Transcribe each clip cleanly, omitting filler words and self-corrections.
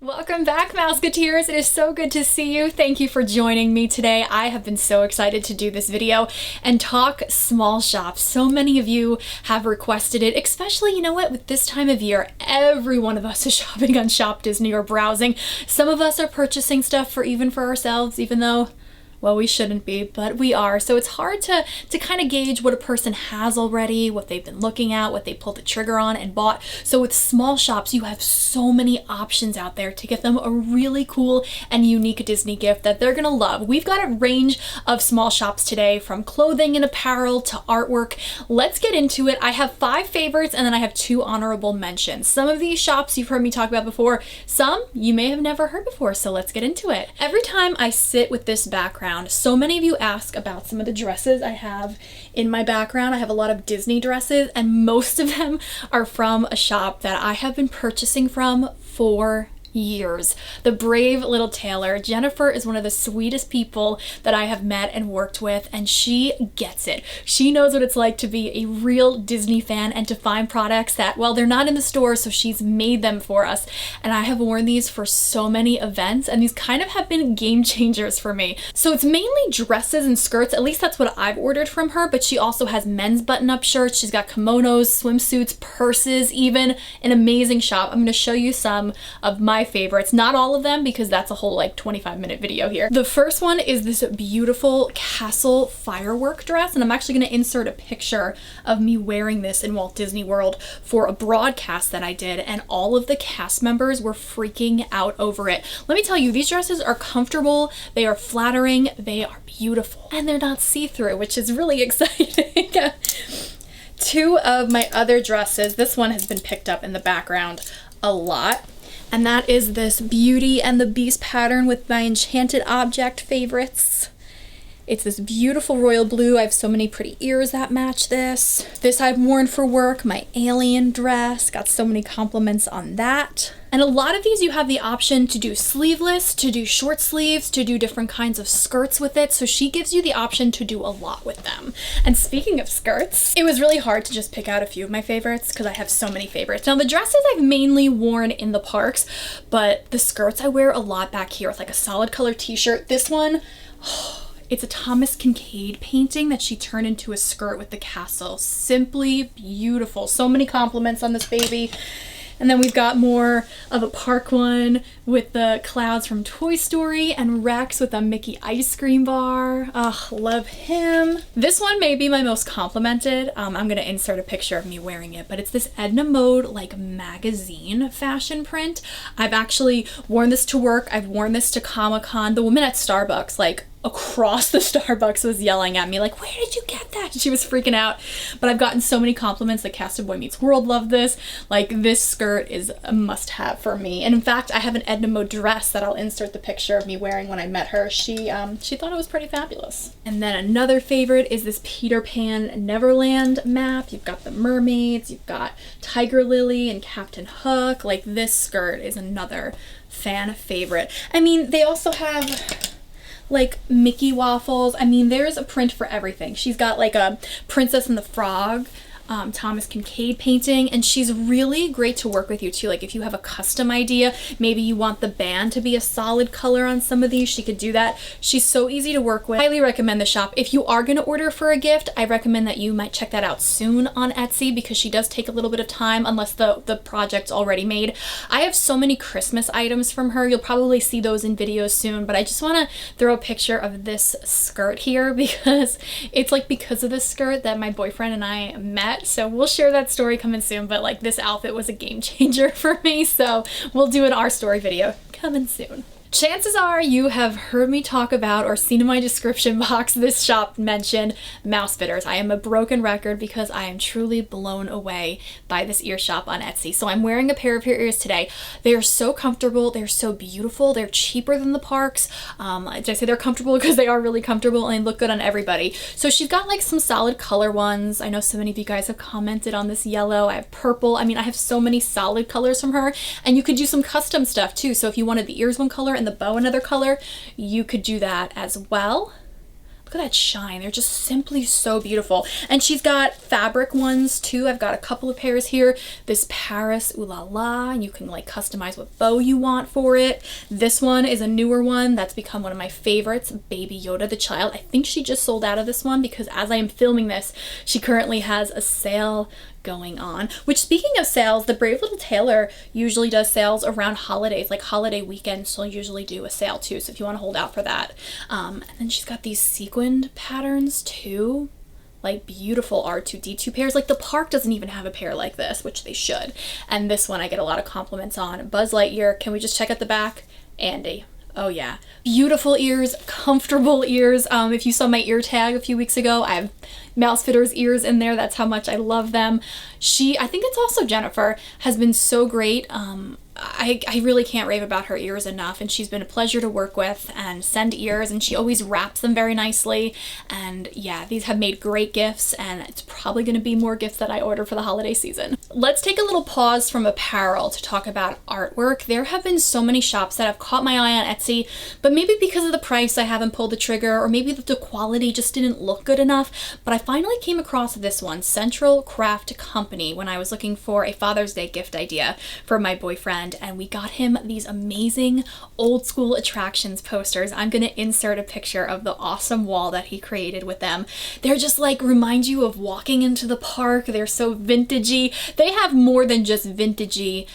Welcome back, Mouseketeers. It is so good to see you. Thank you for joining me today. I have been so excited to do this video and talk small shops. So many of you have requested it, especially, you know what, with this time of year, every one of us is shopping on Shop Disney or browsing. Some of us are purchasing stuff even for ourselves, even though, well, we shouldn't be, but we are. So it's hard to kind of gauge what a person has already, what they've been looking at, what they pulled the trigger on and bought. So with small shops, you have so many options out there to get them a really cool and unique Disney gift that they're gonna love. We've got a range of small shops today, from clothing and apparel to artwork. Let's get into it. I have 5 favorites and then I have 2 honorable mentions. Some of these shops you've heard me talk about before, some you may have never heard before, so let's get into it. Every time I sit with this background, so many of you ask about some of the dresses I have in my background. I have a lot of Disney dresses and most of them are from a shop that I have been purchasing from for years. The Brave Little Tailor. Jennifer is one of the sweetest people that I have met and worked with, and she gets it. She knows what it's like to be a real Disney fan and to find products that, well, they're not in the store, so she's made them for us. And I have worn these for so many events, and these kind of have been game changers for me. So it's mainly dresses and skirts, at least that's what I've ordered from her, but she also has men's button-up shirts. She's got kimonos, swimsuits, purses, even. An amazing shop. I'm going to show you some of my favorites, not all of them because that's a whole like 25-minute video here. The first one is this beautiful castle firework dress, and I'm actually going to insert a picture of me wearing this in Walt Disney World for a broadcast that I did, and all of the cast members were freaking out over it. Let me tell you, these dresses are comfortable, they are flattering, they are beautiful, and they're not see-through, which is really exciting. 2 of my other dresses, this one has been picked up in the background a lot, and that is this Beauty and the Beast pattern with my Enchanted Object favorites. It's this beautiful royal blue. I have so many pretty ears that match this. This I've worn for work, my alien dress. Got so many compliments on that. And a lot of these you have the option to do sleeveless, to do short sleeves, to do different kinds of skirts with it. So she gives you the option to do a lot with them. And speaking of skirts, it was really hard to just pick out a few of my favorites because I have so many favorites. Now the dresses I've mainly worn in the parks, but the skirts I wear a lot back here with like a solid color t-shirt. This one, it's a Thomas Kincaid painting that she turned into a skirt with the castle. Simply beautiful. So many compliments on this baby. And then we've got more of a park one with the clouds from Toy Story and Rex with a Mickey ice cream bar. Ugh, love him. This one may be my most complimented. I'm gonna insert a picture of me wearing it, but it's this Edna Mode like magazine fashion print. I've actually worn this to work. I've worn this to Comic-Con. The woman at Starbucks, like across the Starbucks, was yelling at me like, where did you get that? She was freaking out. But I've gotten so many compliments. The cast of Boy Meets World loved this. Like, this skirt is a must-have for me. And in fact, I have an Edna Mode dress that I'll insert the picture of me wearing when I met her. She thought it was pretty fabulous. And then another favorite is this Peter Pan Neverland map. You've got the mermaids, you've got Tiger Lily and Captain Hook. Like, this skirt is another fan favorite. I mean, they also have like Mickey waffles. I mean, there's a print for everything. She's got like a Princess and the Frog Thomas Kincaid painting, and she's really great to work with you too. Like if you have a custom idea, maybe you want the band to be a solid color on some of these, she could do that. She's so easy to work with. Highly recommend the shop. If you are going to order for a gift, I recommend that you might check that out soon on Etsy because she does take a little bit of time unless the project's already made. I have so many Christmas items from her. You'll probably see those in videos soon, but I just want to throw a picture of this skirt here because it's like because of this skirt that my boyfriend and I met. So we'll share that story coming soon, but like this outfit was a game changer for me, so we'll do an Our Story video coming soon. Chances are you have heard me talk about or seen in my description box this shop mentioned Mousefitters. I am a broken record because I am truly blown away by this ear shop on Etsy. So I'm wearing a pair of her ears today. They are so comfortable. They're so beautiful. They're cheaper than the parks. Did I say they're comfortable? Because they are really comfortable and they look good on everybody. So she's got like some solid color ones. I know so many of you guys have commented on this yellow. I have purple. I mean, I have so many solid colors from her, and you could do some custom stuff too. So if you wanted the ears one color and the bow another color, you could do that as well. Look at that shine. They're just simply so beautiful. And she's got fabric ones too. I've got a couple of pairs here. This Paris Ooh La La, and you can like customize what bow you want for it. This one is a newer one that's become one of my favorites, Baby Yoda the Child. I think she just sold out of this one because as I am filming this, she currently has a sale going on. Which, speaking of sales, the Brave Little Tailor usually does sales around holidays, like holiday weekends. She'll usually do a sale too, so if you want to hold out for that. And then she's got these sequined patterns too, like beautiful R2D2 pairs. Like the park doesn't even have a pair like this, which they should. And this one I get a lot of compliments on. Buzz Lightyear. Can we just check out the back? Andy. Oh yeah, beautiful ears, comfortable ears. If you saw my ear tag a few weeks ago, I have Mousefitters ears in there. That's how much I love them. I think it's also Jennifer, has been so great. I really can't rave about her ears enough, and she's been a pleasure to work with and send ears, and she always wraps them very nicely. And yeah, these have made great gifts, and it's probably going to be more gifts that I order for the holiday season. Let's take a little pause from apparel to talk about artwork. There have been so many shops that have caught my eye on Etsy, but maybe because of the price I haven't pulled the trigger, or maybe the quality just didn't look good enough. But I finally came across this one, Central Craft Company, when I was looking for a Father's Day gift idea for my boyfriend, and we got him these amazing old school attractions posters. I'm gonna insert a picture of the awesome wall that he created with them. They're just like remind you of walking into the park. They're so vintagey. They have more than just vintagey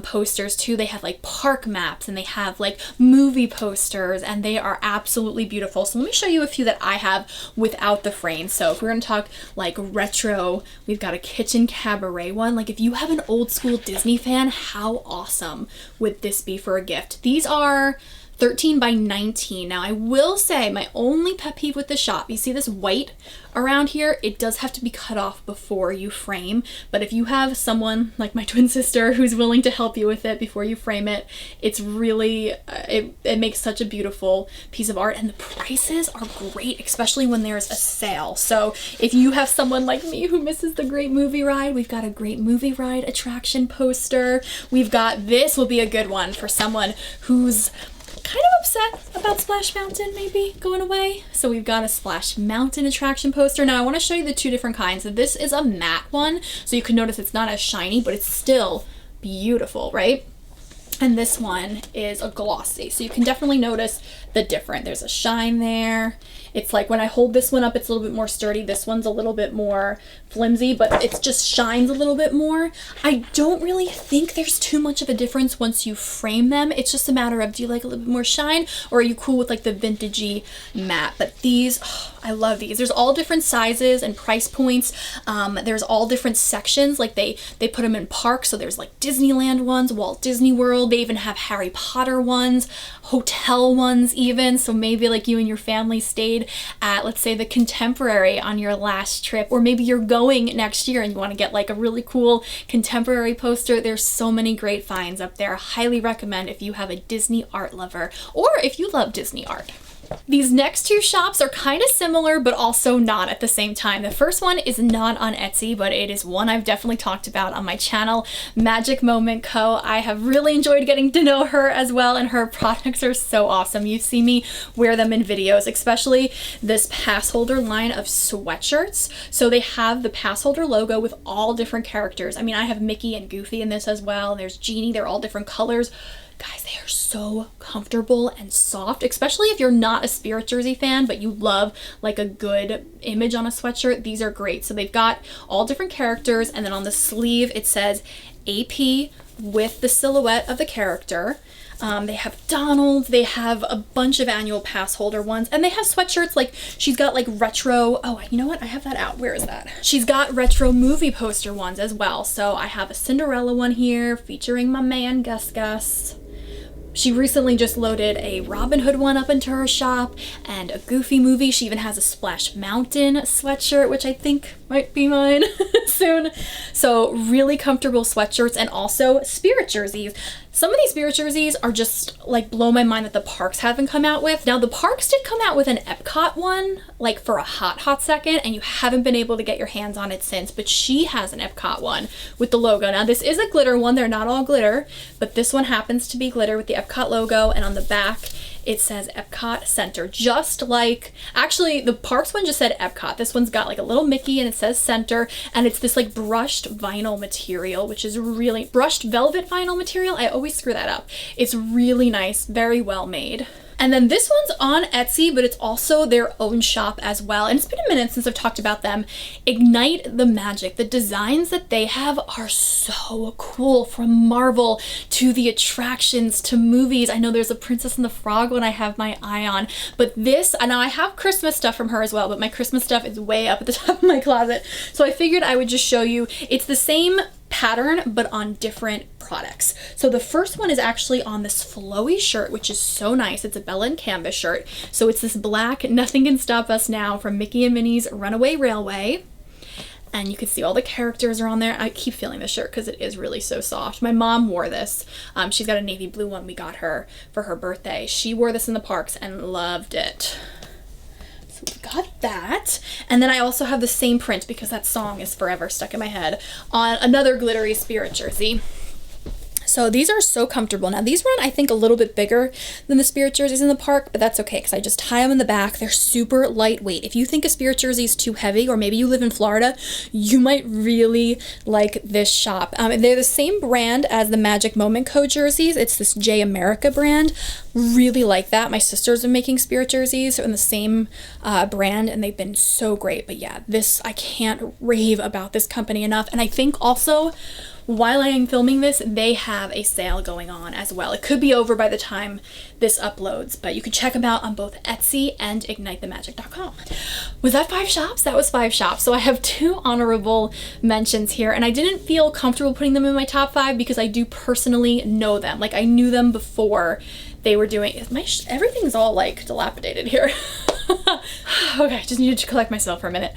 posters too. They have like park maps, and they have like movie posters, and they are absolutely beautiful. So let me show you a few that I have without the frame. So if we're gonna talk like retro, we've got a kitchen cabaret one. Like if you have an old school Disney fan, how awesome would this be for a gift? These are 13 by 19. Now I will say my only pet peeve with the shop, you see this white around here, it does have to be cut off before you frame. But if you have someone like my twin sister who's willing to help you with it before you frame it, it's really, it makes such a beautiful piece of art, and the prices are great, especially when there's a sale. So if you have someone like me who misses the great movie ride, we've got a great movie ride attraction poster. We've got, this will be a good one for someone who's kind of upset about Splash Mountain maybe going away. So we've got a Splash Mountain attraction poster. Now I want to show you the two different kinds. So this is a matte one, so you can notice it's not as shiny, but it's still beautiful, right? And this one is a glossy, so you can definitely notice the difference. There's a shine there. It's like when I hold this one up, it's a little bit more sturdy. This one's a little bit more flimsy, but it just shines a little bit more. I don't really think there's too much of a difference once you frame them. It's just a matter of, do you like a little bit more shine, or are you cool with like the vintagey matte? But these, oh, I love these. There's all different sizes and price points. There's all different sections. Like they put them in parks, so there's like Disneyland ones, Walt Disney World. They even have Harry Potter ones, hotel ones even. So maybe like you and your family stayed at, let's say, the Contemporary on your last trip, or maybe you're going next year and you want to get like a really cool Contemporary poster. There's so many great finds up there. Highly recommend if you have a Disney art lover, or if you love Disney art. These next two shops are kind of similar, but also not at the same time. The first one is not on Etsy, but it is one I've definitely talked about on my channel, Magic Moment Co. I have really enjoyed getting to know her as well, and her products are so awesome. You see me wear them in videos, especially this pass holder line of sweatshirts. So they have the pass holder logo with all different characters. I mean, I have Mickey and Goofy in this as well. There's Genie, they're all different colors. Guys, they are so comfortable and soft, especially if you're not a Spirit Jersey fan, but you love like a good image on a sweatshirt. These are great. So they've got all different characters, and then on the sleeve it says AP with the silhouette of the character. They have Donald, they have a bunch of annual pass holder ones, and they have sweatshirts. Like she's got like retro, oh, you know what? I have that out. Where is that? She's got retro movie poster ones as well. So I have a Cinderella one here featuring my man Gus Gus. She recently just loaded a Robin Hood one up into her shop, and a Goofy movie. She even has a Splash Mountain sweatshirt, which I think might be mine soon. So really comfortable sweatshirts, and also Spirit jerseys. Some of these Spirit jerseys are just like blow my mind that the parks haven't come out with. Now the parks did come out with an Epcot one like for a hot second, and you haven't been able to get your hands on it since, but she has an Epcot one with the logo. Now this is a glitter one, they're not all glitter, but this one happens to be glitter with the Epcot logo, and on the back it says Epcot Center, just like, actually the Parks one just said Epcot. This one's got like a little Mickey and it says Center, and it's this like brushed vinyl material, which is really, brushed velvet vinyl material. I always screw that up. It's really nice, very well made. And then this one's on Etsy, but it's also their own shop as well. And it's been a minute since I've talked about them. Ignite the Magic. The designs that they have are so cool, from Marvel to the attractions to movies. I know there's a Princess and the Frog one I have my eye on, but this, and now I have Christmas stuff from her as well, but my Christmas stuff is way up at the top of my closet. So I figured I would just show you. It's the same pattern but on different products. So the first one is actually on this flowy shirt, which is so nice. It's a Bella and Canvas shirt. So it's this black Nothing Can Stop Us Now from Mickey and Minnie's Runaway Railway. And you can see all the characters are on there. I keep feeling this shirt because it is really so soft. My mom wore this. She's got a navy blue one we got her for her birthday. She wore this in the parks and loved it. We've got that. And then I also have the same print, because that song is forever stuck in my head, on another glittery Spirit jersey. So these are so comfortable. Now these run, I think, a little bit bigger than the Spirit jerseys in the park, but that's okay because I just tie them in the back. They're super lightweight. If you think a Spirit jersey is too heavy, or maybe you live in Florida, you might really like this shop. They're the same brand as the Magic Moment Co. jerseys. It's this J America brand. Really like that. My sisters are making Spirit jerseys in the same brand, and they've been so great. But yeah, this, I can't rave about this company enough. And I think also, while I am filming this, they have a sale going on as well. It could be over by the time this uploads, but you can check them out on both Etsy and ignitethemagic.com. Was that 5 shops? That was 5 shops. So I have 2 honorable mentions here, and I didn't feel comfortable putting them in my top 5 because I do personally know them. Like, I knew them before they were doing, everything's all like dilapidated here. Okay, just needed to collect myself for a minute.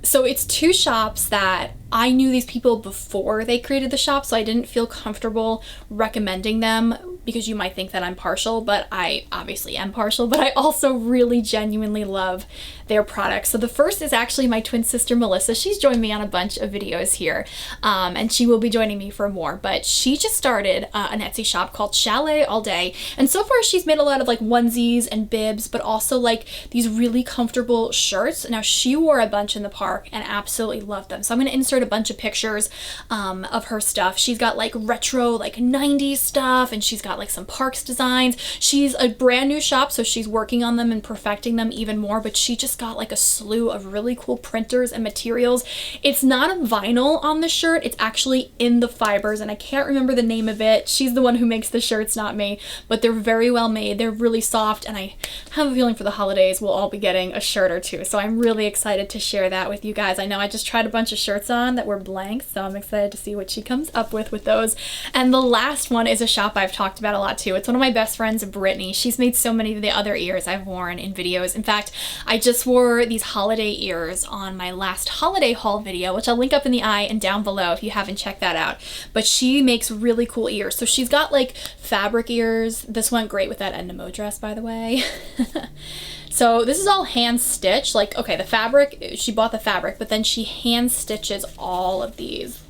So it's 2 shops that I knew these people before they created the shop, so I didn't feel comfortable recommending them, because you might think that I'm partial, but I obviously am partial, but I also really genuinely love their products. So the first is actually my twin sister, Melissa. She's joined me on a bunch of videos here, and she will be joining me for more, but she just started an Etsy shop called Chalet All Day, and so far she's made a lot of like onesies and bibs, but also like these really comfortable shirts. Now, she wore a bunch in the park and absolutely loved them, so I'm going to insert a bunch of pictures of her stuff. She's got like retro, like 90s stuff, and she's got like some parks designs. She's a brand new shop, so she's working on them and perfecting them even more, but she just got like a slew of really cool printers and materials. It's not a vinyl on the shirt, it's actually in the fibers, and I can't remember the name of it. She's the one who makes the shirts, not me, but they're very well made. They're really soft, and I have a feeling for the holidays we'll all be getting a shirt or 2, so I'm really excited to share that with you guys. I know I just tried a bunch of shirts on that were blank, so I'm excited to see what she comes up with those. And the last one is a shop I've talked about a lot too. It's one of my best friends, Brittney. She's made so many of the other ears I've worn in videos. In fact, I just wore these holiday ears on my last holiday haul video, which I'll link up in the eye and down below if you haven't checked that out. But she makes really cool ears. So she's got like fabric ears. This went great with that Endemo dress, by the way. So this is all hand stitched. Like, okay, the fabric, she bought the fabric, but then she hand stitches all of these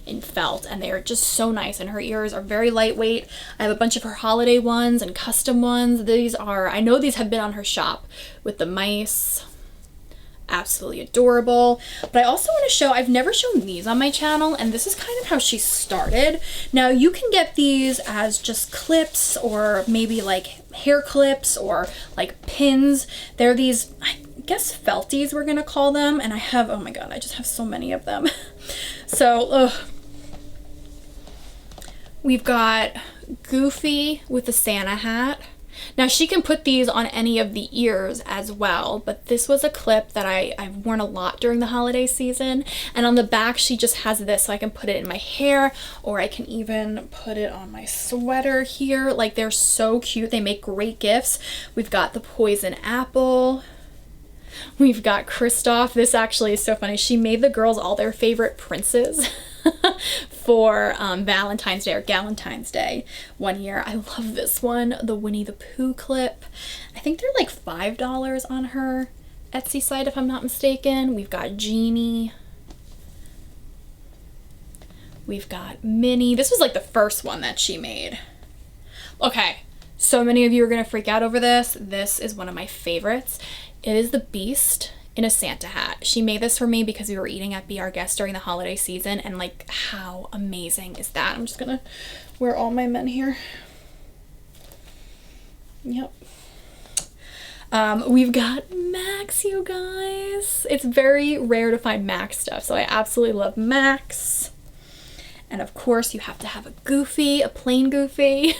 in felt, and they're just so nice, and her ears are very lightweight. I have a bunch of her holiday ones and custom ones. These are, I know these have been on her shop with the mice. Absolutely adorable. But I also want to show, I've never shown these on my channel, and this is kind of how she started. Now you can get these as just clips, or maybe like hair clips, or like pins. They're these, I guess, felties we're gonna call them, and I have, oh my god, I just have so many of them. So we've got Goofy with the Santa hat. Now she can put these on any of the ears as well, but this was a clip that I've worn a lot during the holiday season, and on the back she just has this, so I can put it in my hair, or I can even put it on my sweater here. Like, they're so cute. They make great gifts. We've got the poison apple. We've got Kristoff. This actually is so funny. She made the girls all their favorite princes for Valentine's Day or Galentine's Day one year. I love this one, the Winnie the Pooh clip. I think they're like $5 on her Etsy site if I'm not mistaken. We've got Genie. We've got Minnie. This was like the first one that she made. Okay, So many of you are gonna freak out over this. This is one of my favorites. It is the Beast in a Santa hat. She made this for me because we were eating at Be Our Guest during the holiday season, and like, how amazing is that? I'm just gonna wear all my men here. Yep. We've got Max, you guys. It's very rare to find Max stuff, so I absolutely love Max. And of course, you have to have a Goofy, a plain Goofy.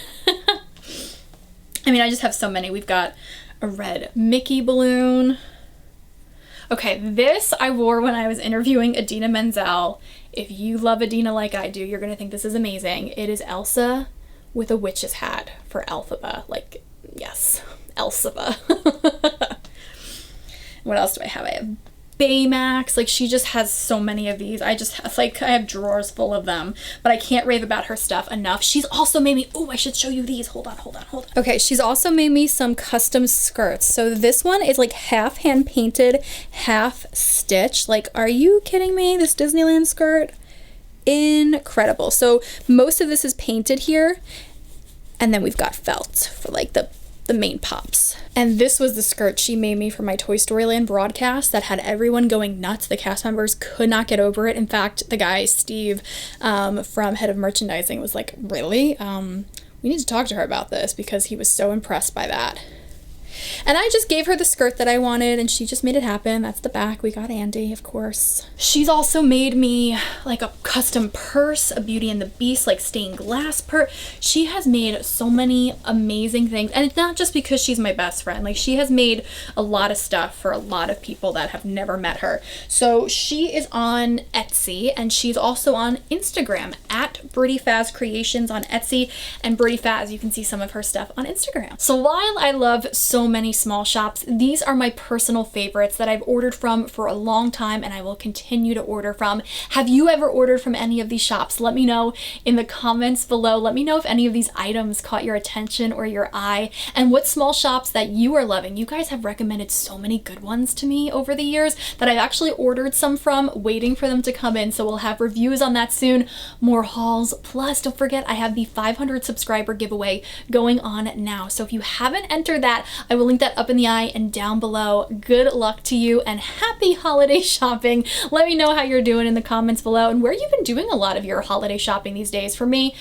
I mean, I just have so many. We've got a red Mickey balloon. Okay, this I wore when I was interviewing Idina Menzel. If you love Idina like I do, you're gonna think this is amazing. It is Elsa with a witch's hat for Elphaba. Like, yes, Elphaba. What else do I have? I have Baymax. Like, she just has so many of these. I have drawers full of them, but I can't rave about her stuff enough. She's also made me, oh, I should show you these. Hold on. Okay, she's also made me some custom skirts. So this one is like half hand painted, half stitched. Like, are you kidding me? This Disneyland skirt, incredible. So most of this is painted here, and then we've got felt for like the main pops. And this was the skirt she made me for my Toy Story Land broadcast that had everyone going nuts. The cast members could not get over it. In fact, the guy, Steve, from Head of Merchandising was like, really? We need to talk to her about this, because he was so impressed by that. And I just gave her the skirt that I wanted, and she just made it happen. That's the back. We got Andy, of course. She's also made me like a custom purse, a Beauty and the Beast, like stained glass purse. She has made so many amazing things, and it's not just because she's my best friend. Like, she has made a lot of stuff for a lot of people that have never met her. So she is on Etsy, and she's also on Instagram at Britty Faz Creations on Etsy, and Britty Faz, you can see some of her stuff on Instagram. So while I love so many small shops, these are my personal favorites that I've ordered from for a long time, and I will continue to order from. Have you ever ordered from any of these shops? Let me know in the comments below. Let me know if any of these items caught your attention or your eye, and what small shops that you are loving. You guys have recommended so many good ones to me over the years that I've actually ordered some from, waiting for them to come in, so we'll have reviews on that soon, more hauls. Plus, don't forget, I have the 500 subscriber giveaway going on now, so if you haven't entered that, I will link that up in the eye and down below. Good luck to you, and happy holiday shopping. Let me know how you're doing in the comments below, and where you've been doing a lot of your holiday shopping these days. For me,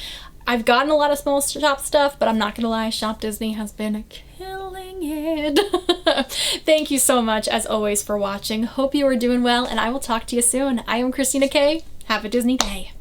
I've gotten a lot of small shop stuff, but I'm not gonna lie, Shop Disney has been killing it. Thank you so much, as always, for watching. Hope you are doing well, and I will talk to you soon. I am Christina K. Have a Disney day.